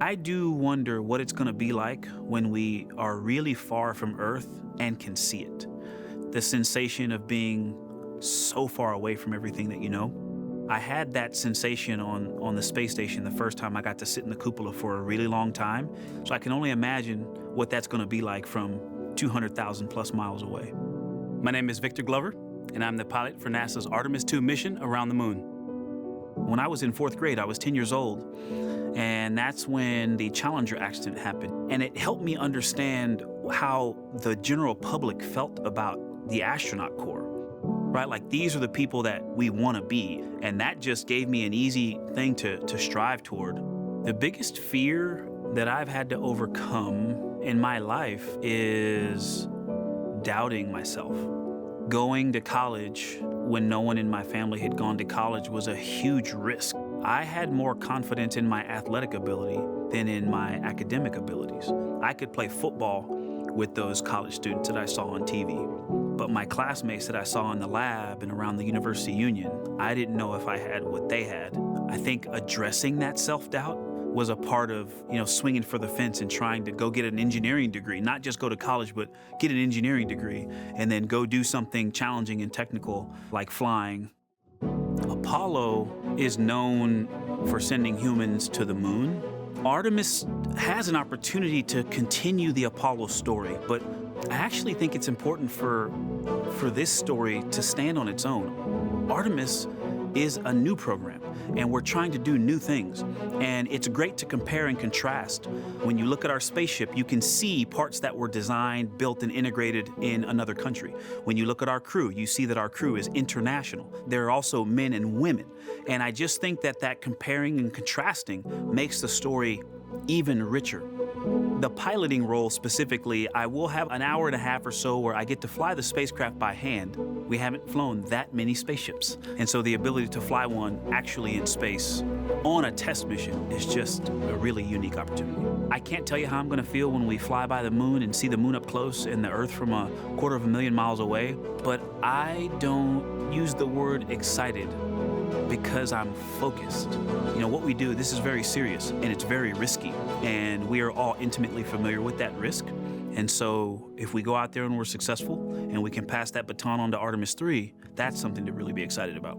I do wonder what it's going to be like when we are really far from Earth and can see it. The sensation of being so far away from everything that you know. I had that sensation on the space station the first time I got to sit in the cupola for a really long time. So I can only imagine what that's going to be like from 200,000 plus miles away. My name is Victor Glover, and I'm the pilot for NASA's Artemis II mission around the moon. When I was in 4th grade, I was 10 years old, and that's when the Challenger accident happened. And it helped me understand how the general public felt about the astronaut corps, right? Like, these are the people that we want to be, and that just gave me an easy thing to strive toward. The biggest fear that I've had to overcome in my life is doubting myself. Going to college when no one in my family had gone to college was a huge risk. I had more confidence in my athletic ability than in my academic abilities. I could play football with those college students that I saw on TV, but my classmates that I saw in the lab and around the University Union, I didn't know if I had what they had. I think addressing that self-doubt was a part of, swinging for the fence and trying to go get an engineering degree, not just go to college, but get an engineering degree and then go do something challenging and technical like flying. Apollo is known for sending humans to the moon. Artemis has an opportunity to continue the Apollo story, but I actually think it's important for this story to stand on its own. Artemis is a new program, and we're trying to do new things. And it's great to compare and contrast. When you look at our spaceship, you can see parts that were designed, built, and integrated in another country. When you look at our crew, you see that our crew is international. There are also men and women. And I just think that comparing and contrasting makes the story even richer. The piloting role specifically, I will have an hour and a half or so where I get to fly the spacecraft by hand. We haven't flown that many spaceships. And so the ability to fly one actually in space on a test mission is just a really unique opportunity. I can't tell you how I'm going to feel when we fly by the moon and see the moon up close and the Earth from 250,000 miles away, but I don't use the word excited because I'm focused. What we do, this is very serious and it's very risky, and we are all intimately familiar with that risk. And so if we go out there and we're successful and we can pass that baton on to Artemis III, that's something to really be excited about.